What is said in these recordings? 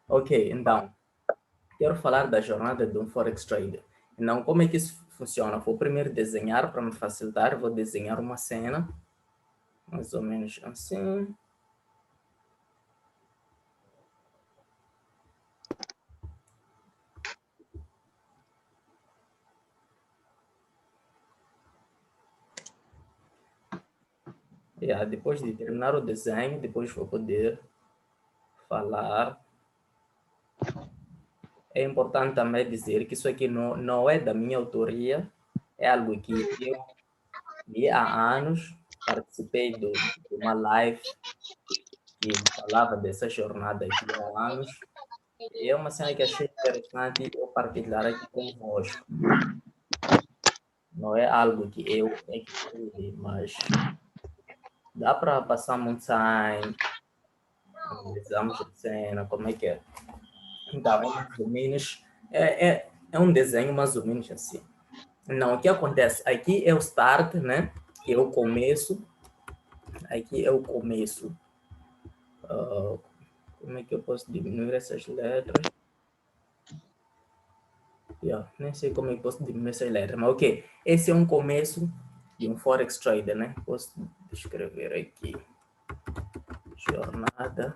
Ok, então, quero falar da jornada de um Forex Trader. Então, como é que isso funciona? Vou primeiro desenhar para me facilitar, vou desenhar uma cena, mais ou menos assim. Depois de terminar o desenho, depois vou poder falar. É importante também dizer que isso aqui não é da minha autoria, é algo que eu vi há anos, participei de uma live que falava dessa jornada aqui há anos, e é uma cena que achei interessante eu partilhar aqui convosco. Não é algo que eu é que escrevi, mas dá para passar muito time, analisamos a cena, como é que é. Então, é mais ou menos, é um desenho mais ou menos assim. Não, o que acontece? Aqui é o start, né? Que é o começo. Aqui é o começo. Uh, como é que eu posso diminuir essas letras? Nem sei como eu posso diminuir essas letras, mas ok. Esse é um começo de um Forex Trader, né? Posso descrever aqui. Jornada.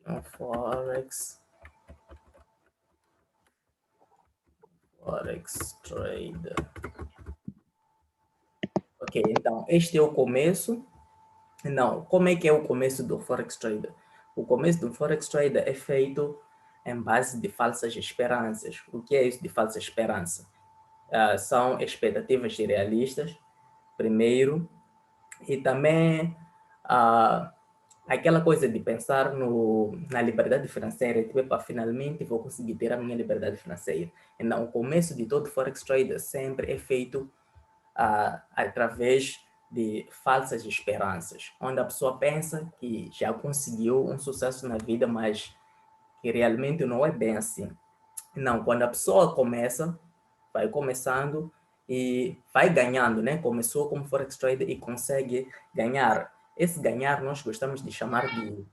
Um Forex Trader. Ok, então, este é o começo. Não, como é que é o começo do Forex Trader? O começo do Forex Trader é feito em base de falsas esperanças. O que é isso de falsa esperança? São expectativas irrealistas, primeiro, e também uh, aquela coisa de pensar na liberdade financeira, tipo, finalmente vou conseguir ter a minha liberdade financeira. Então, o começo de todo Forex Trader sempre é feito através de falsas esperanças, onde a pessoa pensa que já conseguiu um sucesso na vida, mas que realmente não é bem assim. Não, quando a pessoa começa, vai começando e vai ganhando, né? Começou como Forex Trader e consegue ganhar. Esse ganhar nós gostamos de chamar de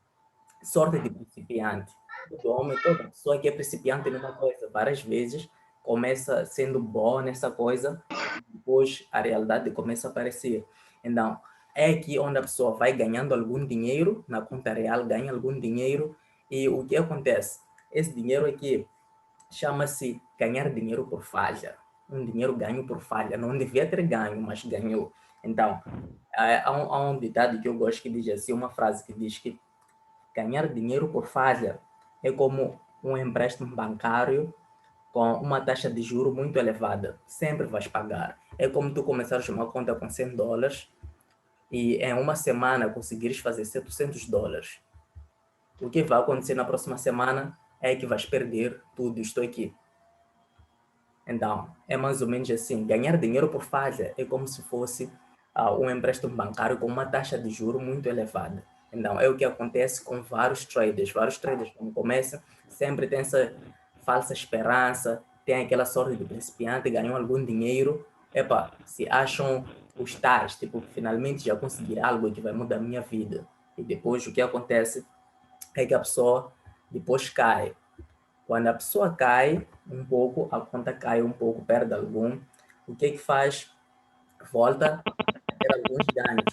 sorte de principiante. Todo homem, toda pessoa que é principiante numa coisa, várias vezes, começa sendo bom nessa coisa, depois a realidade começa a aparecer. Então, é aqui onde a pessoa vai ganhando algum dinheiro, na conta real ganha algum dinheiro, e o que acontece? Esse dinheiro aqui chama-se ganhar dinheiro por falha. Um dinheiro ganho por falha. Não devia ter ganho, mas ganhou. Então, há um ditado que eu gosto que diz assim, uma frase que diz que ganhar dinheiro por falha é como um empréstimo bancário com uma taxa de juro muito elevada. Sempre vais pagar. É como tu começares uma conta com $100 e em uma semana conseguires fazer $700. O que vai acontecer na próxima semana é que vais perder tudo isto aqui. Então, é mais ou menos assim. Ganhar dinheiro por falha é como se fosse um empréstimo bancário com uma taxa de juro muito elevada. Então, é o que acontece com vários traders. Vários traders, quando começam, sempre tem essa falsa esperança, tem aquela sorte de principiante, ganham algum dinheiro. Epa, se acham os tais, tipo, finalmente já consegui algo que vai mudar a minha vida. E depois o que acontece é que a pessoa depois cai. Quando a pessoa cai um pouco, a conta cai um pouco, perde algum, o que é que faz? Volta a ter alguns ganhos.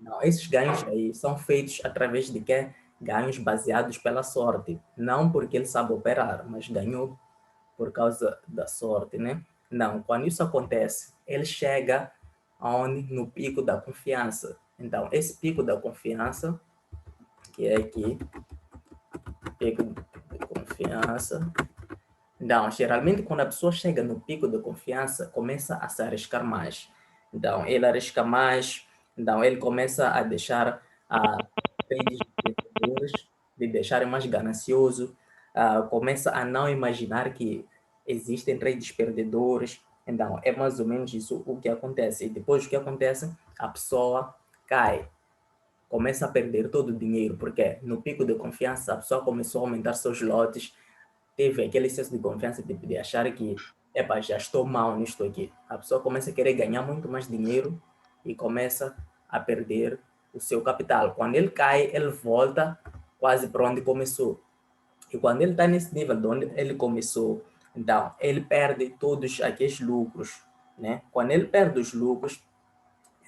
Não, esses ganhos aí são feitos através de quê? Ganhos baseados pela sorte. Não porque ele sabe operar, mas ganhou por causa da sorte, né? Não, quando isso acontece, ele chega aonde? No pico da confiança. Então, esse pico da confiança, que é aqui, pico de confiança. Então, geralmente, quando a pessoa chega no pico de confiança, começa a se arriscar mais. Então, ele arrisca mais, então, ele começa a deixar trades vencedores, de deixar mais ganancioso, começa a não imaginar que existem trades perdedores. Então, é mais ou menos isso o que acontece. E depois, o que acontece? A pessoa cai, começa a perder todo o dinheiro, porque no pico de confiança, a pessoa começou a aumentar seus lotes, teve aquele excesso de confiança de achar que, epa, já estou mal nisto aqui. A pessoa começa a querer ganhar muito mais dinheiro e começa a perder o seu capital. Quando ele cai, ele volta quase para onde começou. E quando ele está nesse nível de onde ele começou, então, ele perde todos aqueles lucros, né? Quando ele perde os lucros,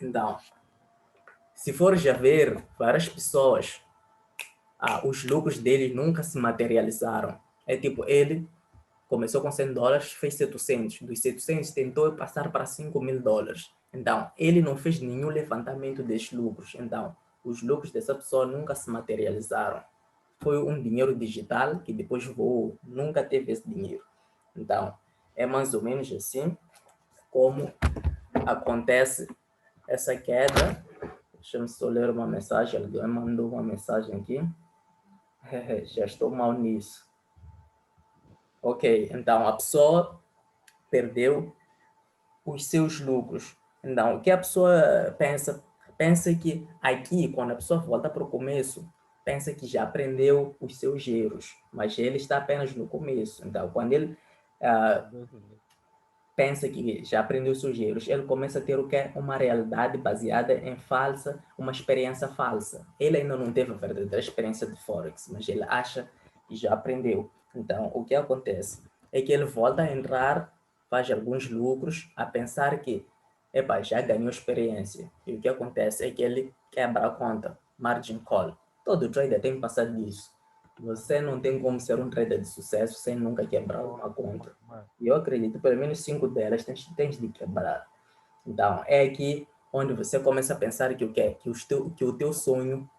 então, se for já ver várias pessoas, os lucros dele nunca se materializaram. É tipo, ele começou com $100, fez 700. Dos 700, tentou passar para $5.000. Então, ele não fez nenhum levantamento desses lucros. Então, os lucros dessa pessoa nunca se materializaram. Foi um dinheiro digital que depois voou. Nunca teve esse dinheiro. Então, é mais ou menos assim como acontece essa queda. Deixa-me só ler uma mensagem. Alguém mandou uma mensagem aqui. Já estou mal nisso. Ok, então a pessoa perdeu os seus lucros. Então, o que a pessoa pensa? Pensa que aqui, quando a pessoa volta para o começo, pensa que já aprendeu os seus erros, mas ele está apenas no começo. Então, quando ele pensa que já aprendeu os seus erros, ele começa a ter o que é uma realidade baseada em falsa, uma experiência falsa. Ele ainda não teve a verdadeira experiência de Forex, mas ele acha que já aprendeu. Então, o que acontece é que ele volta a entrar, faz alguns lucros, a pensar que, epa, já ganhou experiência. E o que acontece é que ele quebra a conta, margin call. Todo trader tem que passar disso. Você não tem como ser um trader de sucesso sem nunca quebrar uma conta. E eu acredito, pelo menos 5 delas tens de quebrar. Então, é aqui onde você começa a pensar que o quê? Que o teu sonho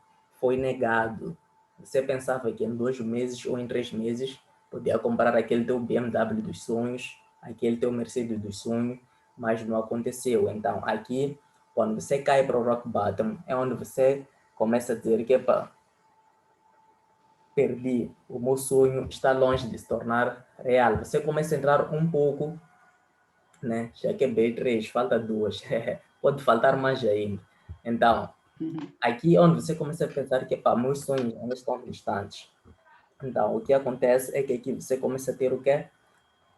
foi negado. Você pensava que em 2 meses ou em 3 meses podia comprar aquele teu BMW dos sonhos, aquele teu Mercedes dos sonhos, mas não aconteceu. Então, aqui, quando você cai para o rock bottom, é onde você começa a dizer que, epa, perdi, o meu sonho está longe de se tornar real. Você começa a entrar um pouco, né? Já quebrei 3, falta 2, pode faltar mais ainda. Então, aqui é onde você começa a pensar que, pá, meus sonhos ainda estão distantes. Então, o que acontece é que aqui você começa a ter o quê?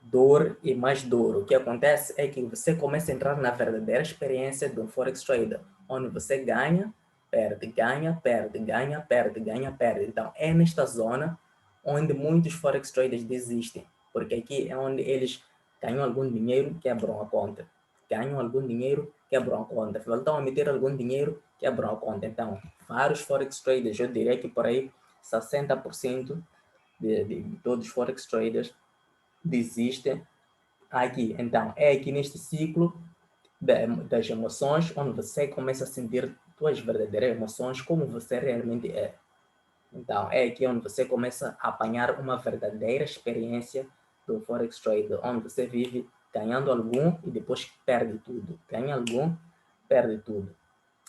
Dor e mais dor. O que acontece é que você começa a entrar na verdadeira experiência do Forex Trader, onde você ganha, perde, ganha, perde, ganha, perde, ganha, perde. Então, é nesta zona onde muitos Forex Traders desistem, porque aqui é onde eles ganham algum dinheiro, quebram a conta. Ganham algum dinheiro, quebram a conta. Voltam a meter algum dinheiro, quebram a conta. Então, vários Forex Traders, eu diria que por aí 60% de todos os Forex Traders desistem aqui. Então, é aqui neste ciclo das emoções, onde você começa a sentir suas verdadeiras emoções, como você realmente é. Então, é aqui onde você começa a apanhar uma verdadeira experiência do Forex Trade, onde você vive ganhando algum e depois perde tudo. Ganha algum, perde tudo.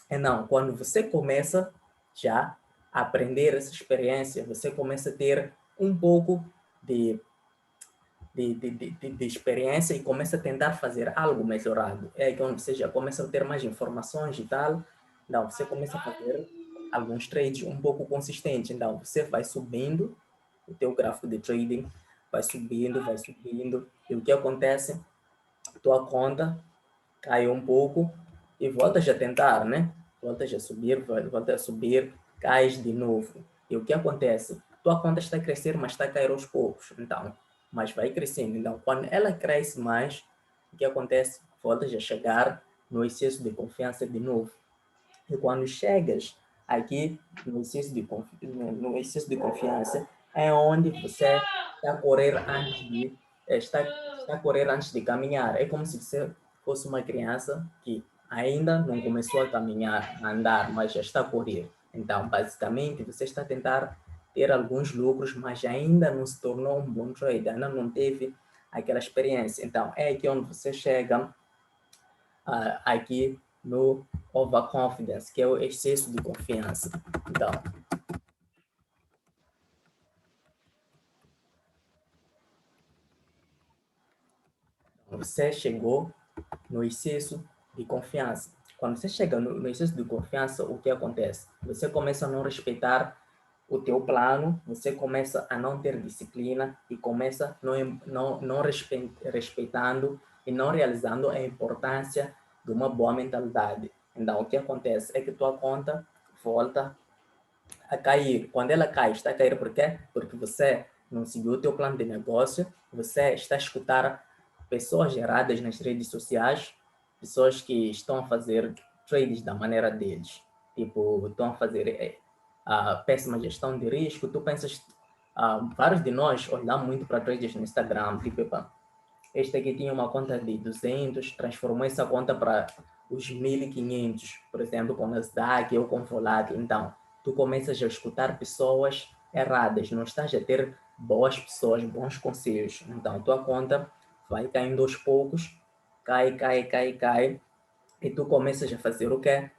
Então, quando você começa já a aprender essa experiência, você começa a ter um pouco de experiência e começa a tentar fazer algo melhorado. É que onde você já começa a ter mais informações e tal. Então, você começa a fazer alguns trades um pouco consistentes. Então, você vai subindo o teu gráfico de trading, vai subindo. E o que acontece? Tua conta cai um pouco e voltas a tentar, né? Voltas a subir, voltas a subir, cais de novo. E o que acontece? Tua conta está a crescer, mas está a cair aos poucos. Então, mas vai crescendo. Então, quando ela cresce mais, o que acontece? Voltas a chegar no excesso de confiança de novo. E quando chegas aqui no excesso de confiança, é onde você está a correr antes de está a correr antes de caminhar. É como se você fosse uma criança que ainda não começou a caminhar, a andar, mas já está a correr. Então, basicamente, você está a tentar ter alguns lucros, mas ainda não se tornou um bom trader, ainda não teve aquela experiência. Então, é aqui onde você chega aqui no overconfidence, que é o excesso de confiança. Então, você chegou no excesso de confiança. Quando você chega no excesso de confiança, o que acontece? Você começa a não respeitar o teu plano, você começa a não ter disciplina e começa não respeitando e não realizando a importância de uma boa mentalidade. Então, o que acontece é que tua conta volta a cair. Quando ela cai, está a cair por quê? Porque você não seguiu o teu plano de negócio, você está a escutar pessoas geradas nas redes sociais, pessoas que estão a fazer trades da maneira deles. Tipo, estão a fazer a péssima gestão de risco. Tu pensas, vários de nós olhamos muito para trades no Instagram, tipo, este aqui tinha uma conta de 200, transformou essa conta para os 1.500, por exemplo, com Nasdaq ou com volátil. Então, tu começas a escutar pessoas erradas, não estás a ter boas pessoas, bons conselhos. Então, tua conta vai caindo aos poucos, cai, e tu começas a fazer o quê?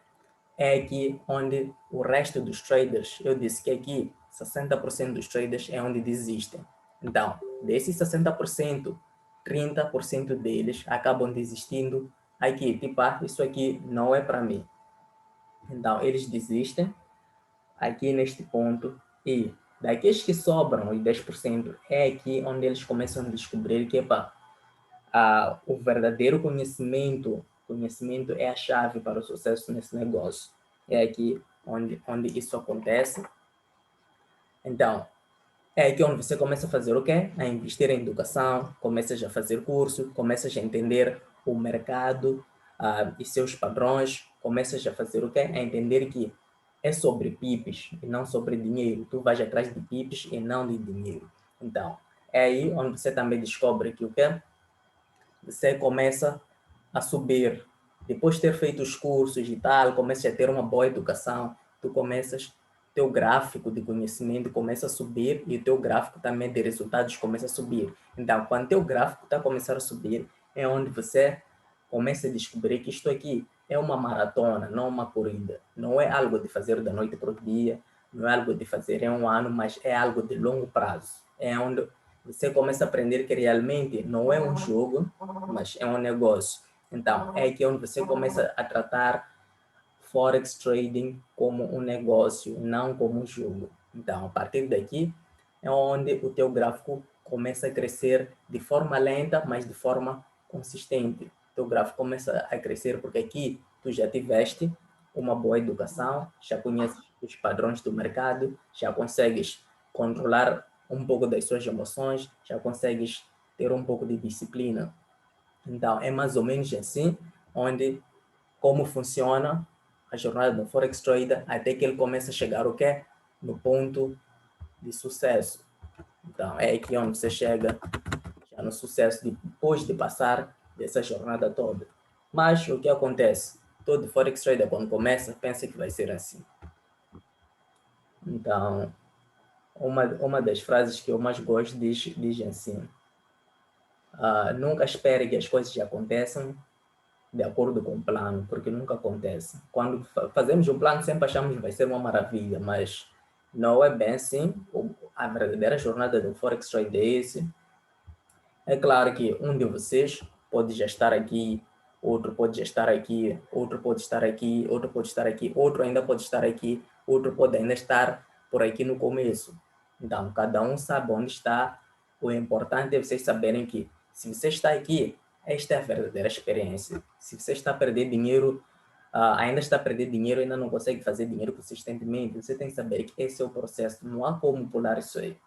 É aqui onde o resto dos traders, eu disse que aqui 60% dos traders é onde desistem. Então, desses 60%, 30% deles acabam desistindo aqui, tipo, isso aqui não é para mim. Então, eles desistem aqui neste ponto e daqueles que sobram, os 10%, é aqui onde eles começam a descobrir que, o verdadeiro conhecimento é a chave para o sucesso nesse negócio. É aqui onde isso acontece. Então, é aqui onde você começa a fazer o quê? A investir em educação, começas a fazer curso, começas a entender o mercado e seus padrões, começas a fazer o quê? A entender que é sobre pips e não sobre dinheiro. Tu vais atrás de pips e não de dinheiro. Então, é aí onde você também descobre que o quê? Você começa a subir. Depois de ter feito os cursos e tal, começa a ter uma boa educação, tu começas, teu gráfico de conhecimento começa a subir e o teu gráfico também de resultados começa a subir. Então, quando teu gráfico está começando a subir, é onde você começa a descobrir que isto aqui é uma maratona, não uma corrida. Não é algo de fazer da noite para o dia, não é algo de fazer em um ano, mas é algo de longo prazo. É onde você começa a aprender que realmente não é um jogo, mas é um negócio. Então, é aqui onde você começa a tratar Forex Trading como um negócio, não como um jogo. Então, a partir daqui, é onde o teu gráfico começa a crescer de forma lenta, mas de forma consistente. O teu gráfico começa a crescer porque aqui tu já tiveste uma boa educação, já conheces os padrões do mercado, já consegues controlar um pouco das suas emoções, já consegues ter um pouco de disciplina. Então, é mais ou menos assim, onde como funciona a jornada do Forex Trader até que ele começa a chegar o quê? No ponto de sucesso. Então, é aqui onde você chega já no sucesso depois de passar dessa jornada toda. Mas o que acontece? Todo Forex Trader, quando começa, pensa que vai ser assim. Então, uma das frases que eu mais gosto diz assim: nunca espere que as coisas aconteçam de acordo com o plano, porque nunca acontece. Quando fazemos um plano, sempre achamos que vai ser uma maravilha, mas não é bem assim. A verdadeira jornada do Forex Trade é esse. É claro que um de vocês pode já estar aqui, outro pode já estar aqui, outro pode estar aqui, outro pode estar aqui, outro ainda pode estar aqui, outro pode ainda estar por aqui no começo. Então, cada um sabe onde está. O importante é vocês saberem que se você está aqui, esta é a verdadeira experiência. Se você está a perder dinheiro, ainda está a perder dinheiro, ainda não consegue fazer dinheiro consistentemente, você tem que saber que esse é o processo. Não há como pular isso aí.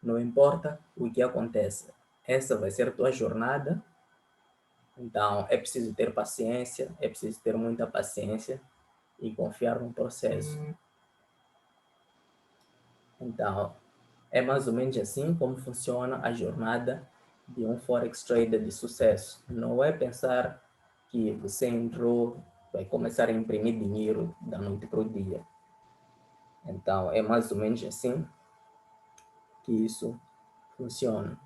Não importa o que aconteça. Essa vai ser a tua jornada. Então, é preciso ter paciência, é preciso ter muita paciência e confiar no processo. Então, é mais ou menos assim como funciona a jornada de um Forex Trader de sucesso. Não é pensar que você entrou, vai começar a imprimir dinheiro da noite para o dia. Então, é mais ou menos assim que isso funciona.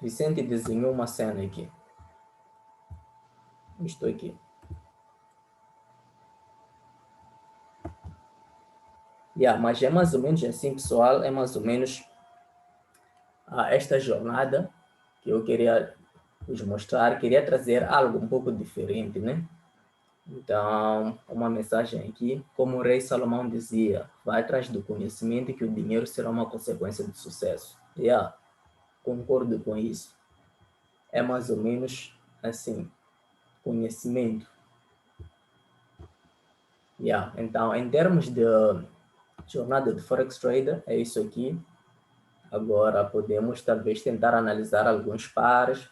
Vicente desenhou uma cena aqui. Estou aqui. Mas é mais ou menos assim, pessoal. É mais ou menos esta jornada que eu queria vos mostrar. Queria trazer algo um pouco diferente, né? Então, uma mensagem aqui. Como o rei Salomão dizia, vai atrás do conhecimento que o dinheiro será uma consequência do sucesso. Concordo com isso. É mais ou menos assim, conhecimento. Então, em termos de jornada de Forex Trader, é isso aqui. Agora, podemos talvez tentar analisar alguns pares,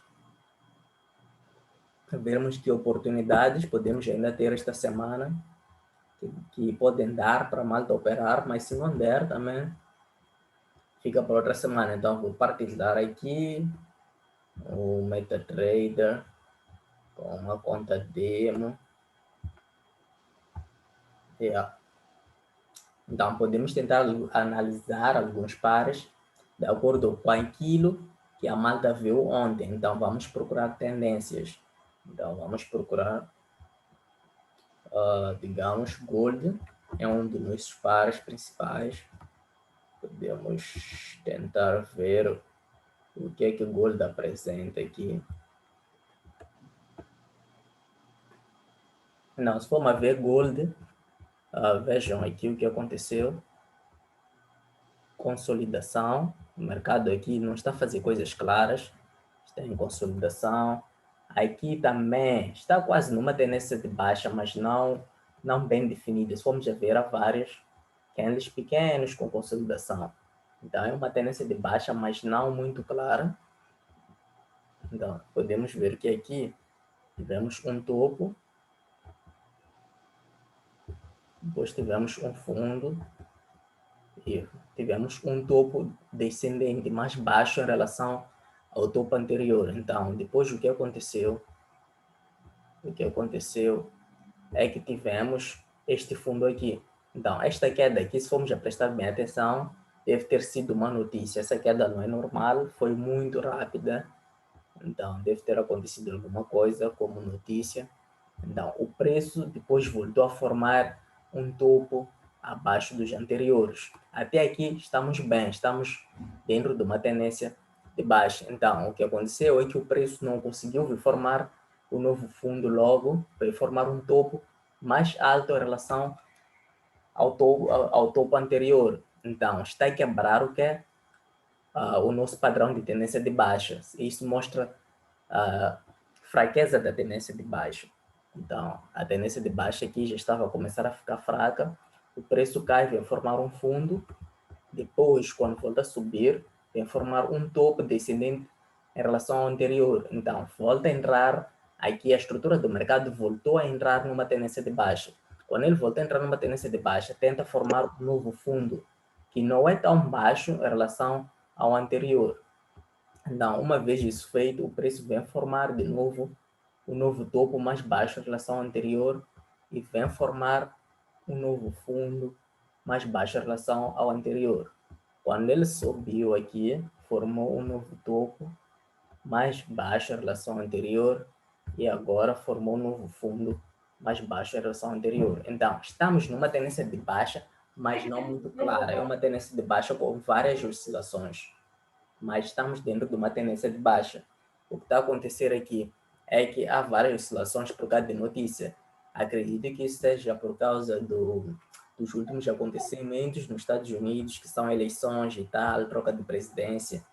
vermos que oportunidades podemos ainda ter esta semana, que podem dar para Malta operar, mas se não der também, fica para outra semana. Então, vou partilhar aqui o MetaTrader com uma conta demo. Então, podemos tentar analisar alguns pares de acordo com aquilo que a Malta viu ontem. Então, vamos procurar tendências. Então, vamos procurar, digamos, Gold é um dos nossos pares principais. Podemos tentar ver o que é que o Gold apresenta aqui. Não, se for ver Gold, vejam aqui o que aconteceu. Consolidação. O mercado aqui não está a fazer coisas claras. Está em consolidação. Aqui também está quase numa tendência de baixa, mas não bem definida. Se formos a ver, há vários candles pequenos com consolidação. Então, é uma tendência de baixa, mas não muito clara. Então, podemos ver que aqui tivemos um topo, depois tivemos um fundo e tivemos um topo descendente mais baixo em relação ao topo anterior. Então, depois o que aconteceu? O que aconteceu é que tivemos este fundo aqui. Então, esta queda aqui, se formos a prestar bem atenção, deve ter sido uma notícia. Essa queda não é normal, foi muito rápida. Então, deve ter acontecido alguma coisa como notícia. Então, o preço depois voltou a formar um topo abaixo dos anteriores. Até aqui estamos bem, estamos dentro de uma tendência de baixa. Então, o que aconteceu é que o preço não conseguiu formar o novo fundo logo, vai formar um topo mais alto em relação ao topo anterior. Então, está a quebrar o que é o nosso padrão de tendência de baixa. Isso mostra a fraqueza da tendência de baixa. Então, a tendência de baixa aqui já estava a começar a ficar fraca, o preço cai, vem formar um fundo, depois, quando volta a subir, vem formar um topo descendente em relação ao anterior. Então, volta a entrar, aqui a estrutura do mercado voltou a entrar numa tendência de baixa. Quando ele volta a entrar numa tendência de baixa, tenta formar um novo fundo, que não é tão baixo em relação ao anterior. Então, uma vez isso feito, o preço vem formar de novo um novo topo mais baixo em relação ao anterior e vem formar um novo fundo mais baixo em relação ao anterior. Quando ele subiu aqui, formou um novo topo mais baixo em relação ao anterior e agora formou um novo fundo mais baixo em relação ao anterior. Então, estamos numa tendência de baixa, mas não muito clara. É uma tendência de baixa com várias oscilações, mas estamos dentro de uma tendência de baixa. O que está a acontecer aqui é que há várias oscilações por causa de notícia. Acredito que isso seja por causa dos últimos acontecimentos nos Estados Unidos, que são eleições e tal, troca de presidência,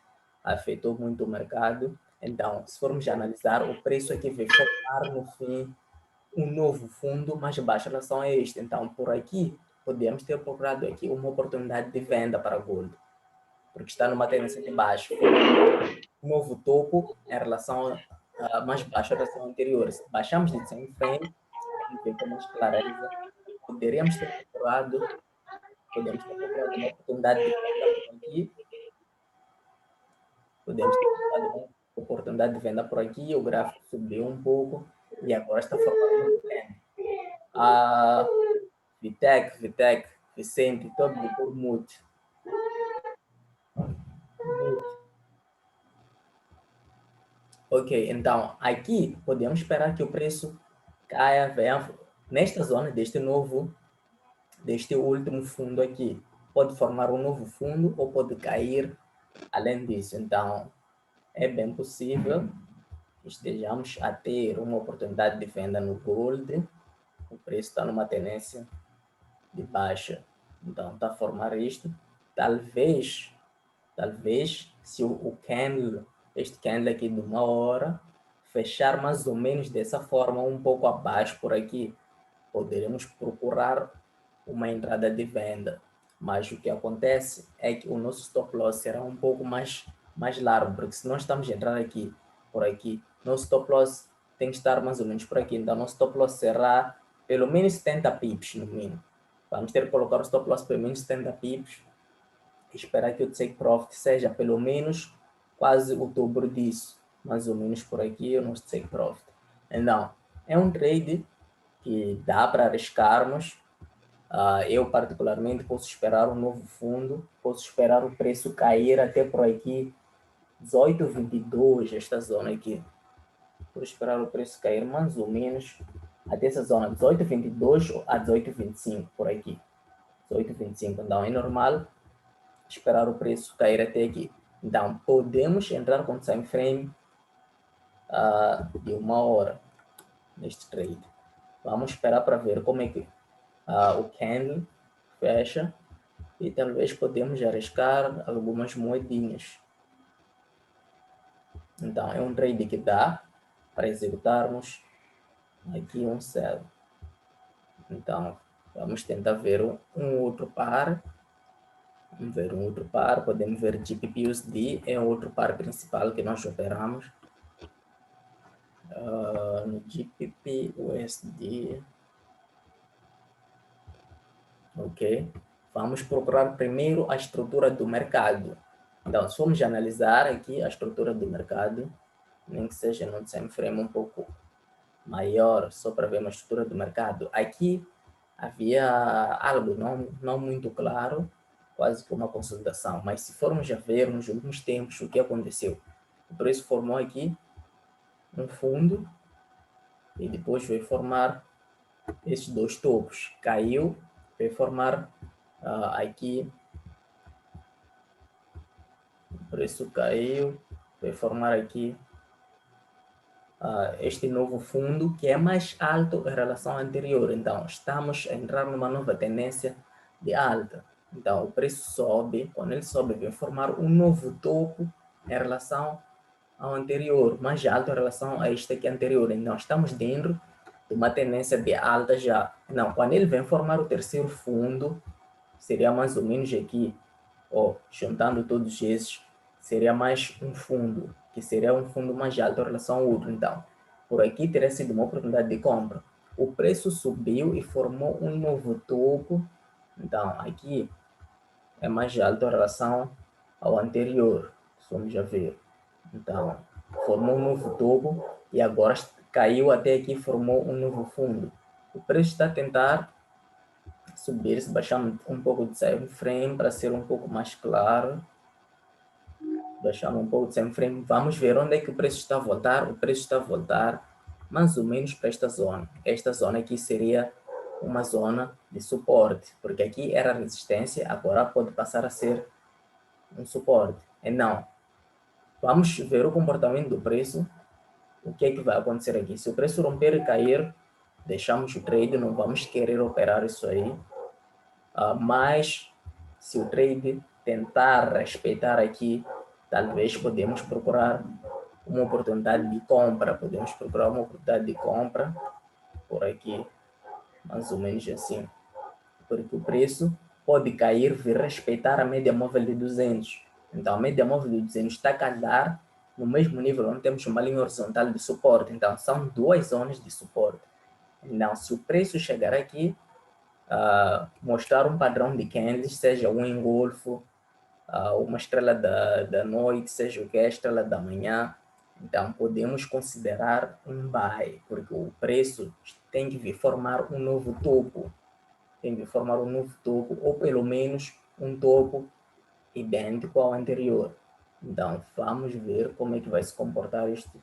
afetou muito o mercado. Então, se formos analisar, o preço aqui vai formar, no fim, um novo fundo mais baixo em relação a este. Então, por aqui, podemos ter procurado aqui uma oportunidade de venda para Gold, porque está numa tendência de baixo. Um novo topo em relação mais baixo em relação ao anterior. Se baixamos de 100 frame, vamos ver com mais clareza. Poderíamos ter procurado uma oportunidade de venda por aqui. Podemos ter procurado uma oportunidade de venda por aqui. O gráfico subiu um pouco e agora está formando um trend. Vitec, Vicente, todo por mute. Ok, então aqui podemos esperar que o preço caia, venha nesta zona deste último fundo aqui. Pode formar um novo fundo ou pode cair além disso. Então, é bem possível que estejamos a ter uma oportunidade de venda no Gold. O preço está numa tendência de baixa. Então, está a formar isto. Talvez, se o candle, este candle aqui de uma hora, fechar mais ou menos dessa forma, um pouco abaixo por aqui, poderemos procurar uma entrada de venda. Mas o que acontece é que o nosso stop loss será um pouco mais largo, porque se nós estamos a entrar aqui, por aqui, nosso stop loss tem que estar mais ou menos por aqui. Então, nosso stop loss será pelo menos 70 pips no mínimo. Vamos ter que colocar o stop loss pelo menos 70 pips e esperar que o take profit seja pelo menos quase o dobro disso. Mais ou menos por aqui o nosso take profit. Então, é um trade que dá para arriscarmos. Eu particularmente posso esperar um novo fundo, posso esperar o preço cair até por aqui 18,22, esta zona aqui. Vou esperar o preço cair mais ou menos até essa zona, 18,22 a 18,25 por aqui. 18,25, então é normal esperar o preço cair até aqui. Então podemos entrar com time frame de 1 hora neste trade. Vamos esperar para ver como é que o candle fecha e talvez podemos arriscar algumas moedinhas. Então é um trade que dá para executarmos aqui um sell. Então vamos tentar ver um outro par. Vamos ver um outro par. Podemos ver GBP/USD, é o outro par principal que nós operamos. No GBP/USD, ok? Vamos procurar primeiro a estrutura do mercado. Então, se formos analisar aqui a estrutura do mercado, nem que seja num time frame um pouco maior, só para ver uma estrutura do mercado. Aqui havia algo não muito claro, quase que uma consolidação. Mas se formos a ver nos últimos tempos o que aconteceu, o preço formou aqui um fundo e depois veio formar esses dois topos. Caiu, veio formar aqui, o preço caiu, veio formar aqui este novo fundo que é mais alto em relação ao anterior. Então estamos a entrar numa nova tendência de alta. Então o preço sobe, quando ele sobe vem formar um novo topo em relação ao anterior, mais alto em relação a este aqui anterior. Então estamos dentro de uma tendência de alta já. Não, quando ele vem formar o terceiro fundo, seria mais ou menos aqui, juntando todos esses, seria mais um fundo, que seria um fundo mais alto em relação ao outro. Então, por aqui teria sido uma oportunidade de compra. O preço subiu e formou um novo topo. Então, aqui é mais alto em relação ao anterior, vamos já ver. Então, formou um novo topo e agora caiu até aqui, formou um novo fundo. O preço está a tentar subir, se baixamos um pouco de time frame para ser um pouco mais claro. Baixamos um pouco de time frame, vamos ver onde é que o preço está a voltar. O preço está a voltar mais ou menos para esta zona. Esta zona aqui seria uma zona de suporte, porque aqui era resistência, agora pode passar a ser um suporte. Então, vamos ver o comportamento do preço. O que é que vai acontecer aqui? Se o preço romper e cair, deixamos o trade, não vamos querer operar isso aí. Mas se o trade tentar respeitar aqui, talvez podemos procurar uma oportunidade de compra. Podemos procurar uma oportunidade de compra por aqui, mais ou menos assim. Porque o preço pode cair, vir respeitar a média móvel de 200. Então a média móvel de 200 está a cair no mesmo nível onde temos uma linha horizontal de suporte. Então são duas zonas de suporte. Então se o preço chegar aqui, mostrar um padrão de candles, seja um engolfo, uma estrela da noite, seja o que é a estrela da manhã, então podemos considerar um buy, porque o preço tem que vir formar um novo topo, tem que formar um novo topo, ou pelo menos um topo idêntico ao anterior. Então vamos ver como é que vai se comportar isto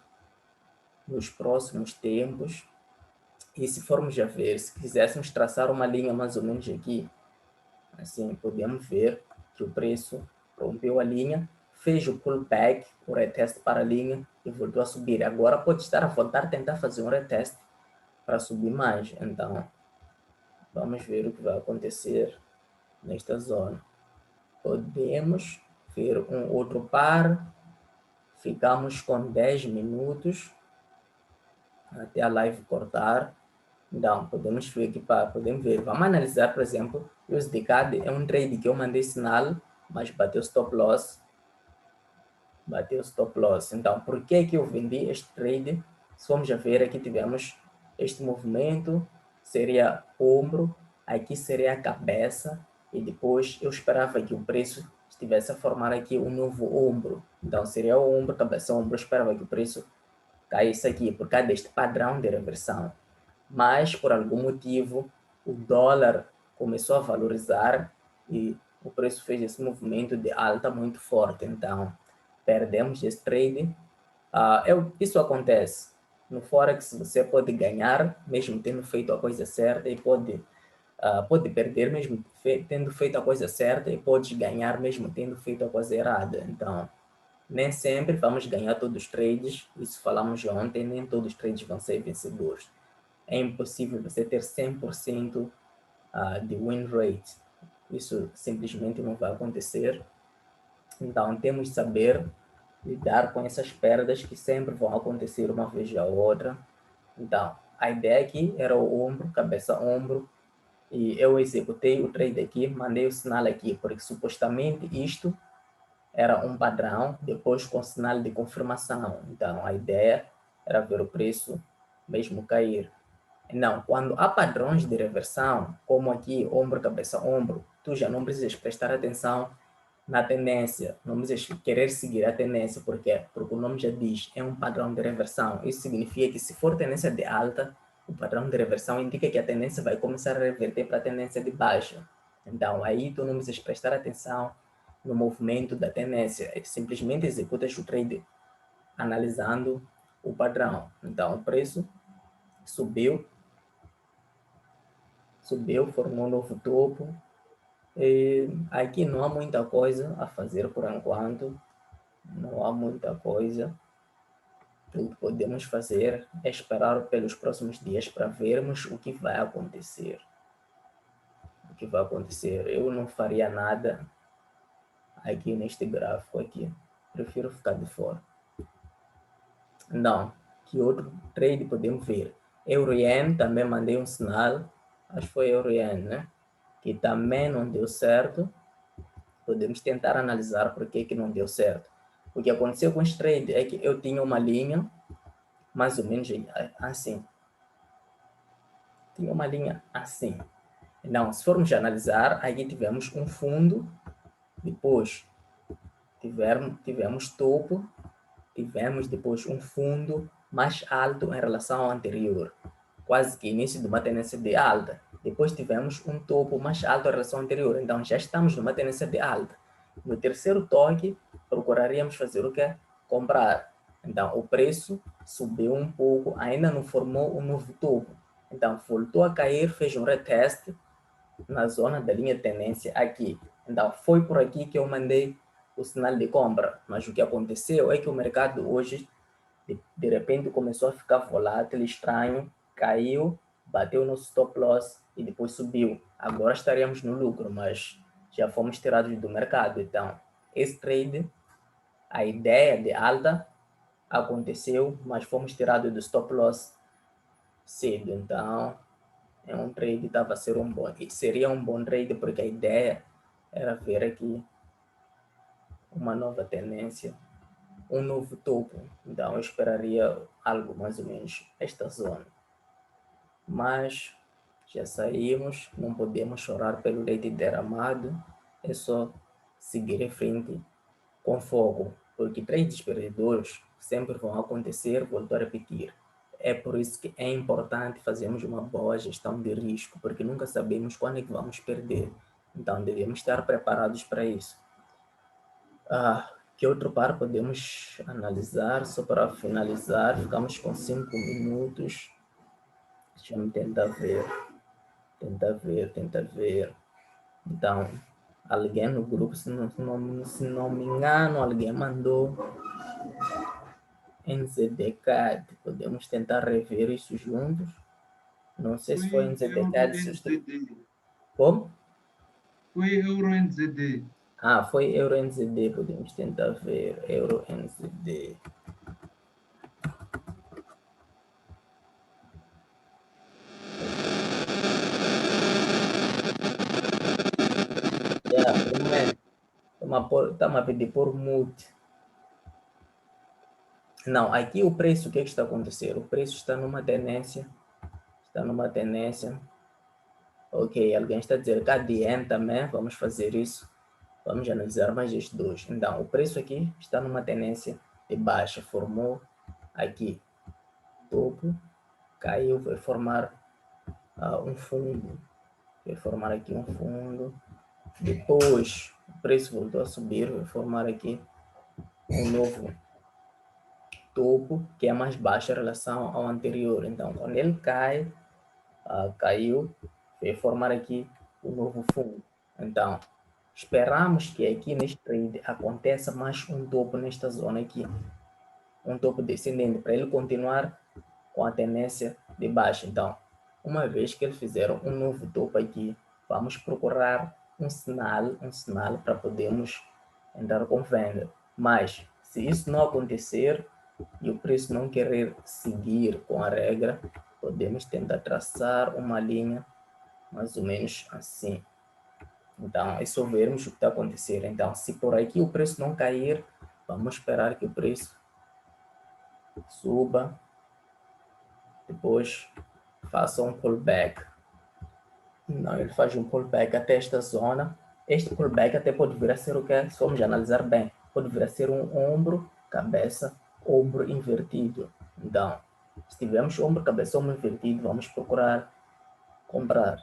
nos próximos tempos. E se formos a ver, se quiséssemos traçar uma linha mais ou menos aqui, assim, podemos ver que o preço rompeu a linha, fez o pullback, o retest para a linha e voltou a subir. Agora pode estar a voltar a tentar fazer um retest para subir mais. Então, vamos ver o que vai acontecer nesta zona. Podemos ver um outro par. Ficamos com 10 minutos até a live cortar. Então, podemos ver aqui podemos ver. Vamos analisar, por exemplo, o USDCAD é um trade que eu mandei sinal, mas bateu stop loss. Bateu stop loss. Então, por que que eu vendi este trade? Se formos a ver, aqui tivemos este movimento, seria ombro, aqui seria a cabeça, e depois eu esperava que o preço estivesse a formar aqui um novo ombro. Então, seria o ombro, cabeça, ombro. Eu esperava que o preço caísse aqui, por causa deste padrão de reversão. Mas, por algum motivo, o dólar começou a valorizar e o preço fez esse movimento de alta muito forte. Então, perdemos esse trade. Isso acontece. No Forex, você pode ganhar, mesmo tendo feito a coisa certa, e pode perder, mesmo tendo feito a coisa certa, e pode ganhar, mesmo tendo feito a coisa errada. Então, nem sempre vamos ganhar todos os trades. Isso falamos ontem, nem todos os trades vão ser vencedores. É impossível você ter 100% de win rate. Isso simplesmente não vai acontecer. Então, temos de saber lidar com essas perdas que sempre vão acontecer uma vez ou outra. Então, a ideia aqui era o ombro, cabeça, ombro, e eu executei o trade aqui, mandei o sinal aqui, porque supostamente isto era um padrão, depois com sinal de confirmação. Então, a ideia era ver o preço mesmo cair. Não, quando há padrões de reversão, como aqui, ombro, cabeça, ombro, tu já não precisas prestar atenção na tendência, não precisas querer seguir a tendência, porque o nome já diz, é um padrão de reversão. Isso significa que se for tendência de alta, o padrão de reversão indica que a tendência vai começar a reverter para a tendência de baixa. Então, aí tu não precisas prestar atenção no movimento da tendência, simplesmente executas o trade analisando o padrão. Então, o preço subiu, formou um novo topo. E aqui não há muita coisa a fazer por enquanto. Não há muita coisa. O que podemos fazer é esperar pelos próximos dias para vermos o que vai acontecer. O que vai acontecer. Eu não faria nada aqui neste gráfico aqui. Prefiro ficar de fora. Não. Que outro trade podemos ver? Euro-Yen, também mandei um sinal. Acho que foi Euro-Yen, né? Que também não deu certo. Podemos tentar analisar por que não deu certo. O que aconteceu com este trade é que eu tinha uma linha, mais ou menos assim. Tinha uma linha assim. Então, se formos analisar, aqui tivemos um fundo, depois tivemos topo, tivemos depois um fundo mais alto em relação ao anterior, quase que início de uma tendência de alta. Depois tivemos um topo mais alto em relação ao anterior, então já estamos numa tendência de alta. No terceiro toque, procuraríamos fazer o quê? Comprar. Então, o preço subiu um pouco, ainda não formou um novo topo. Então, voltou a cair, fez um reteste na zona da linha de tendência aqui. Então, foi por aqui que eu mandei o sinal de compra. Mas o que aconteceu é que o mercado hoje, de repente, começou a ficar volátil, estranho, caiu, bateu no stop loss e depois subiu. Agora estaríamos no lucro, mas já fomos tirados do mercado. Então, esse trade, a ideia de alta aconteceu, mas fomos tirados do stop loss cedo. Então, é um trade que estava a ser seria um bom trade, porque a ideia era ver aqui uma nova tendência, um novo topo. Então, eu esperaria algo mais ou menos esta zona. Mas já saímos, não podemos chorar pelo leite derramado, é só seguir em frente com foco, porque trades perdedores sempre vão acontecer, volto a repetir. É por isso que é importante fazermos uma boa gestão de risco, porque nunca sabemos quando é que vamos perder. Então, devemos estar preparados para isso. Que outro par podemos analisar? Só para finalizar, ficamos com 5 minutos. Deixa eu tentar ver. Tentar ver. Então, alguém no grupo, se não me engano, alguém mandou NZDCAD. Podemos tentar rever isso juntos. Não sei se foi NZDCAD. Como? Foi EURO-NZD. Foi EURO-NZD. Podemos tentar ver. EURO-NZD. Um momento. Estamos a pedir por mute. Não, aqui o preço, o que está a acontecer? O preço está numa tendência. Está numa tendência. Ok, alguém está a dizer KDN também. Vamos fazer isso. Vamos analisar mais estes dois. Então, o preço aqui está numa tendência de baixa. Formou aqui topo. Caiu, vai formar um fundo. Vai formar aqui um fundo. Depois, o preço voltou a subir. Vai formar aqui um novo topo, que é mais baixo em relação ao anterior. Então, quando ele cai, caiu, vai formar aqui um novo fundo. Então, esperamos que aqui neste trade aconteça mais um topo nesta zona aqui. Um topo descendente, para ele continuar com a tendência de baixa. Então, uma vez que eles fizeram um novo topo aqui, vamos procurar um sinal para podermos entrar com venda. Mas, se isso não acontecer e o preço não querer seguir com a regra, podemos tentar traçar uma linha mais ou menos assim. Então, é só vermos o que está acontecendo. Então, se por aqui o preço não cair, vamos esperar que o preço suba, depois faça um pullback. Não, ele faz um pullback até esta zona. Este pullback até pode vir a ser o que? Se vamos analisar bem, pode vir a ser um ombro, cabeça, ombro invertido. Então, se tivermos ombro, cabeça, ombro invertido, vamos procurar comprar.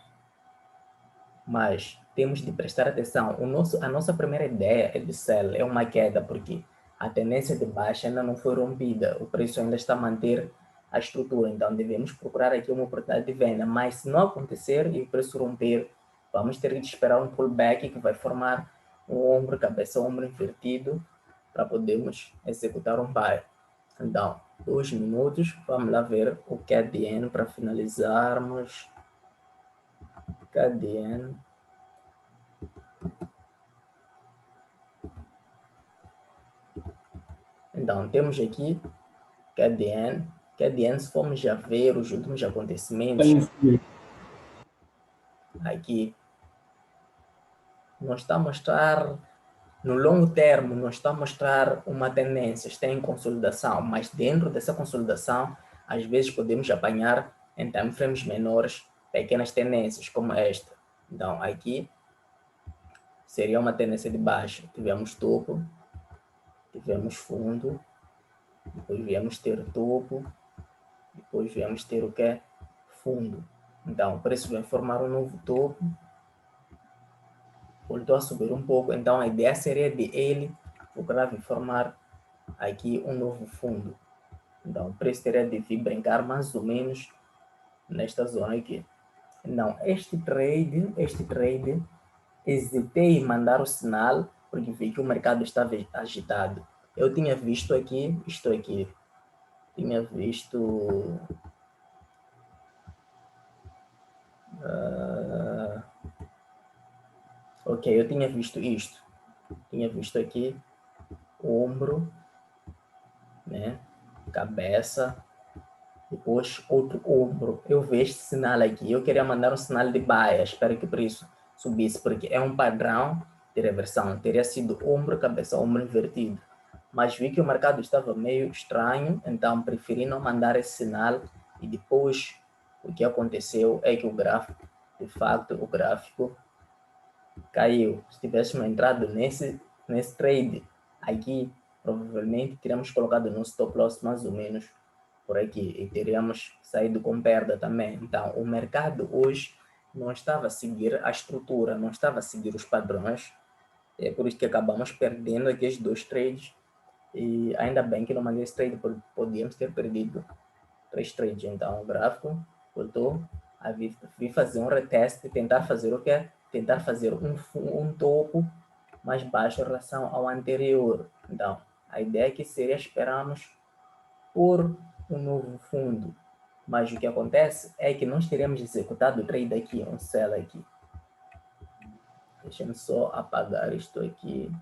Mas temos de prestar atenção. A nossa primeira ideia é de sell, é uma queda, porque a tendência de baixa ainda não foi rompida. O preço ainda está a manter a estrutura. Então, devemos procurar aqui uma oportunidade de venda. Mas se não acontecer e o preço romper, vamos ter de esperar um pullback que vai formar um ombro, cabeça, ombro invertido para podermos executar um buy. Então, 2 minutos. Vamos lá ver o KDN para finalizarmos. KDN. Então, temos aqui KDN. KDN, se formos já ver os últimos acontecimentos, aqui não está a mostrar, no longo termo, não está a mostrar uma tendência, está em consolidação, mas dentro dessa consolidação, às vezes podemos apanhar em time frames menores pequenas tendências, como esta. Então, aqui seria uma tendência de baixa. Tivemos topo, tivemos fundo, depois viemos ter topo, depois viemos ter o que? Fundo. Então, o preço vai formar um novo topo, voltou a subir um pouco. Então, a ideia seria de ele procurar formar aqui um novo fundo. Então, o preço teria de vir brincar mais ou menos nesta zona aqui. Não, este trade, hesitei em mandar o sinal, porque vi que o mercado estava agitado. Eu tinha visto aqui, isto aqui, tinha visto... ok, eu tinha visto isto. Tinha visto aqui ombro, né? Cabeça, depois outro ombro. Eu vi este sinal aqui. Eu queria mandar um sinal de baia. Espero que o preço subisse, porque é um padrão de reversão. Teria sido ombro, cabeça, ombro invertido. Mas vi que o mercado estava meio estranho, então preferi não mandar esse sinal. E depois, o que aconteceu é que o gráfico, de fato, o gráfico caiu. Se tivéssemos entrado nesse trade aqui, provavelmente teríamos colocado no stop loss mais ou menos por aqui e teríamos saído com perda também. Então, o mercado hoje não estava a seguir a estrutura, não estava a seguir os padrões. É por isso que acabamos perdendo aqui os 2 trades. E ainda bem que não mandei esse trade, porque podíamos ter perdido 3 trades. Então, o gráfico voltou a vir fazer um reteste e tentar fazer o quê? Tentar fazer um topo mais baixo em relação ao anterior. Então, a ideia aqui seria esperarmos por um novo fundo. Mas o que acontece é que nós teremos executado o trade aqui, um sell aqui. Deixa eu só apagar isto aqui.